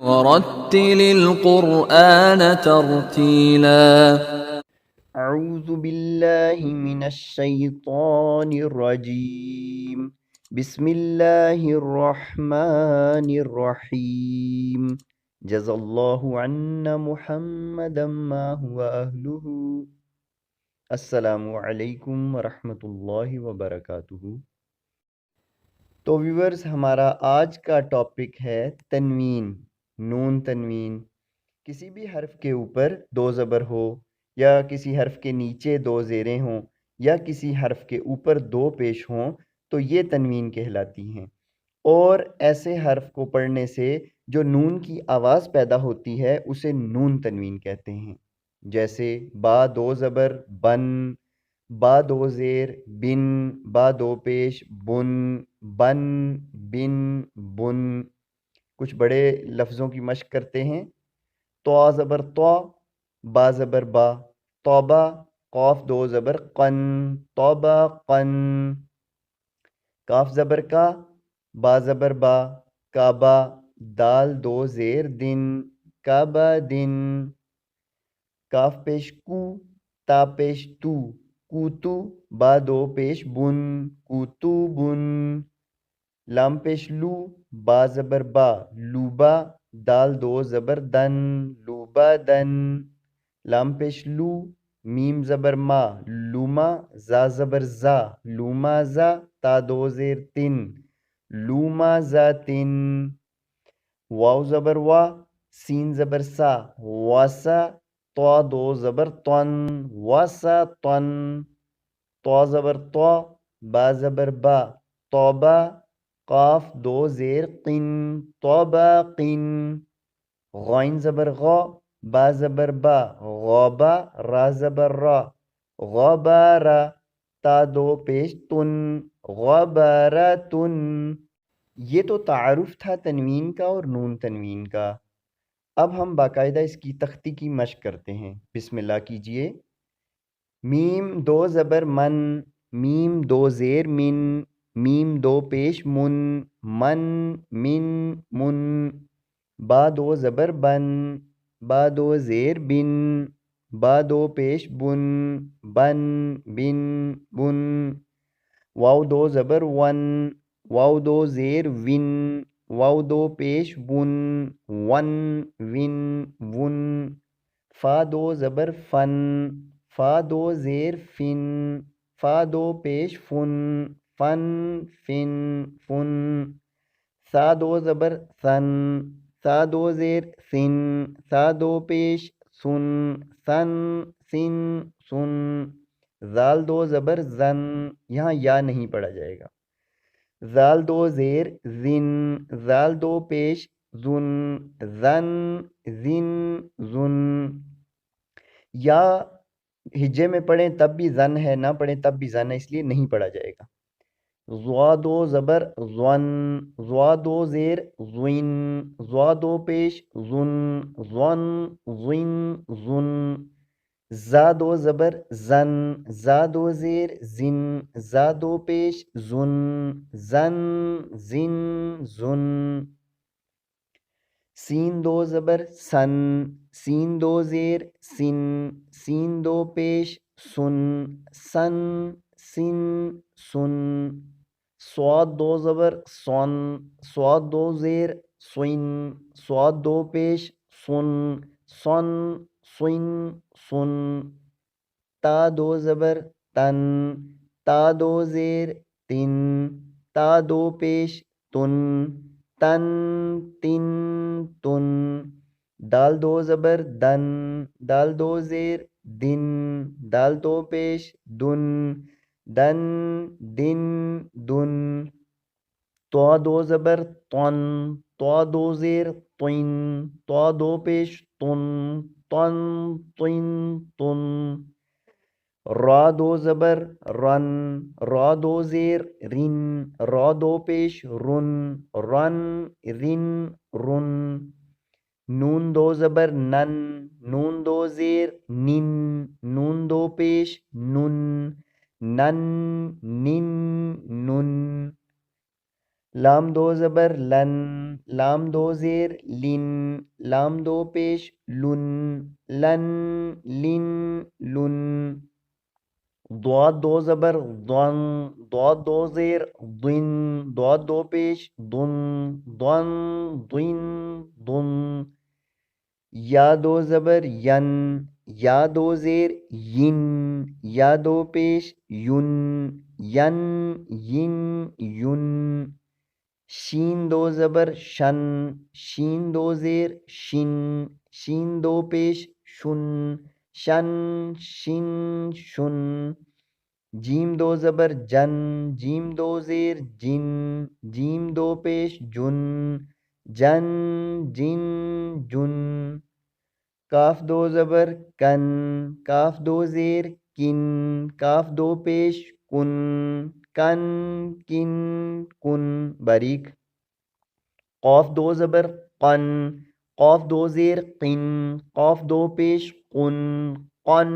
ورتل القرآن ترتیلا اعوذ باللہ من الشیطان الرجیم بسم اللہ الرحمن الرحیم جزا اللہ عنا محمدا ما هو اہلہ۔ السلام علیکم ورحمۃ اللہ وبرکاتہ۔ تو ویورز، ہمارا آج کا ٹاپک ہے تنوین، نون تنوین۔ کسی بھی حرف کے اوپر دو زبر ہو، یا کسی حرف کے نیچے دو زیریں ہوں، یا کسی حرف کے اوپر دو پیش ہوں تو یہ تنوین کہلاتی ہیں۔ اور ایسے حرف کو پڑھنے سے جو نون کی آواز پیدا ہوتی ہے اسے نون تنوین کہتے ہیں۔ جیسے با دو زبر بن، با دو زیر بن، با دو پیش بن، بن، بن، بن۔ کچھ بڑے لفظوں کی مشق کرتے ہیں۔ تو زبر تو، با زبر با، توبہ، قاف دو زبر قن، توبہ قن۔ کاف زبر کا، با زبر با، کعبہ، دال دو زیر دن، کعبہ دن۔ کاف پیش کو، تا پیش تو، کوتو، با دو پیش بن، کوتو بن۔ لام پیش لو، با زبر با، لوبا، دال دو زبر دن، لوبا دن۔ لام پیش لو، میم زبر ما، لوما، زا زبر زا، لوما زا، تا دو زیر تن، لوما زا تن۔ واو زبر وا، سین زبر سا، واسا، تو دو زبر تن، واسا تن۔ تو زبر تو، با زبر با، توبہ، قاف دو زیر قن، توبہ قن۔ غائن زبر غا، با زبر با، غابہ، را زبر را، غبارہ، تا دو پیش تن، غبارتن۔ یہ تو تعارف تھا تنوین کا اور نون تنوین کا۔ اب ہم باقاعدہ اس کی تختی کی مشق کرتے ہیں۔ بسم اللہ کیجئے۔ میم دو زبر من، میم دو زیر من، میم دو پیش من، من، من، من۔ با دو زبر بن، با دو زیر بن، با دو پیش بن، بن، بن، بن۔ واو دو زبر ون، واو دو زیر ون، واو دو پیش ون، ون، ون، ون۔ فا دو زبر فن، فا دو زیر فن، فا دو پیش فن، فن، فن، فن۔ سا دو زبر سن، سا دو زیر سن، سا دو پیش سن، سن، سن، سن۔ زال دو زبر زن، یہاں یا نہیں پڑھا جائے گا۔ زال دو زیر زن، زال دو پیش زن، زن، زن، زن۔ یا ہجے میں پڑھیں تب بھی زن ہے، نہ پڑھیں تب بھی زن ہے، اس لیے نہیں پڑھا جائے گا۔ زوا دو زبر زون، زوا دو زیر زوین، زوا دو پیش زن، زون، زن، زن۔ زا دو زبر زن، زا دو زیر زن، زا دو پیش زن، زن، زن، زن۔ سین دو زبر سن، سین دو زیر سن، سین دو پیش سن، سن، سن، سن۔ صاد دو زبر سن، صاد دو زیر سن، صاد دو پیش سن، سن، سن، سن۔ تا دو زبر تن، تا دو زیر تن، تا دو پیش تن، تن، تن، تن۔ دال دو زبر دن، دال دو زیر دن، دال دو پیش دن، دن، دن، دن۔ تو دو زبر تن، تو دو زیر تن، تو دو پیش تن، تن، تن، تن۔ را دو زبر رن، را دو زیر رن، را دو پیش رن، رن، رن، رن۔ نون دو زبر نن، نون دو زیر نن، نون دو پیش نن، نن، نن، نن۔ لام دو زبر لن، لام دو زیر لن، لام دو پیش لن، لن لن لن، ضاد دو زبر ضن، ضاد دو زیر ضن، ضاد دو پیش ضن، ضن ضن ضن، یا دو زبر ین، یا دو زیر ین، یا دو پیش یون، ین ین یون، شین دو زبر شن، شین دو زیر شن، شین دو پیش شن، شن شن شن، جیم دو زبر جن، جیم دو زیر جن، جیم دو پیش جن، جن جن جن، کاف دو زبر کن، کاف دو زیر کن، کاف دو پیش کن، کن کن کن، باریک، قاف دو زبر قن، قاف دو زیر قن، قاف دو پیش قن، قن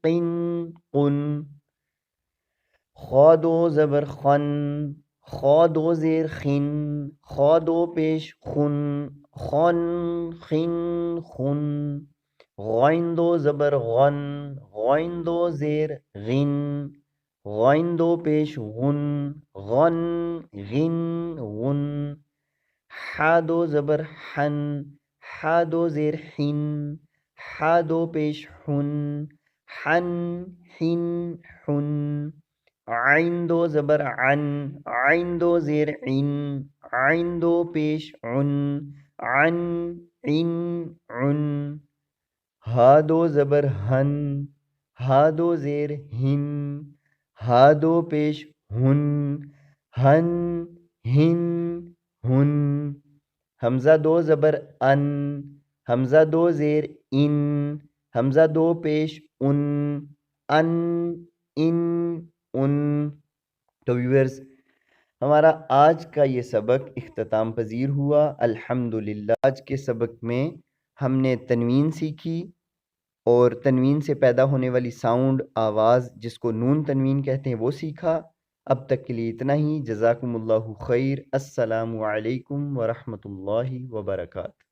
قن قن، خا دو زبر خن، خا دو زیر خن، خا دو پیش خن، خن خن خن، غین دو زبر غن، غین دو زیر غن، غین دو پیش غن، غن غن غن، حا دو زبر حن، حا دو زیر حن، حا دو پیش حن، حن حن حن، عین دو زبر عن، عین دو زیر عن، عین دو پیش عن، عن عن عن، ہا دو زبر ہن، ہا دو زیر ہن، ہا دو پیش ہن، ہن ہن ہن، حمزہ دو زبر ان، حمزہ دو زیر ان، حمزہ دو پیش ان، ان ان ان۔ تو ویورز، ہمارا آج کا یہ سبق اختتام پذیر ہوا الحمدللہ۔ آج کے سبق میں ہم نے تنوین سیکھی اور تنوین سے پیدا ہونے والی ساؤنڈ، آواز جس کو نون تنوین کہتے ہیں، وہ سیکھا۔ اب تک کے لیے اتنا ہی، جزاکم اللہ خیر، السلام علیکم ورحمۃ اللہ وبرکاتہ۔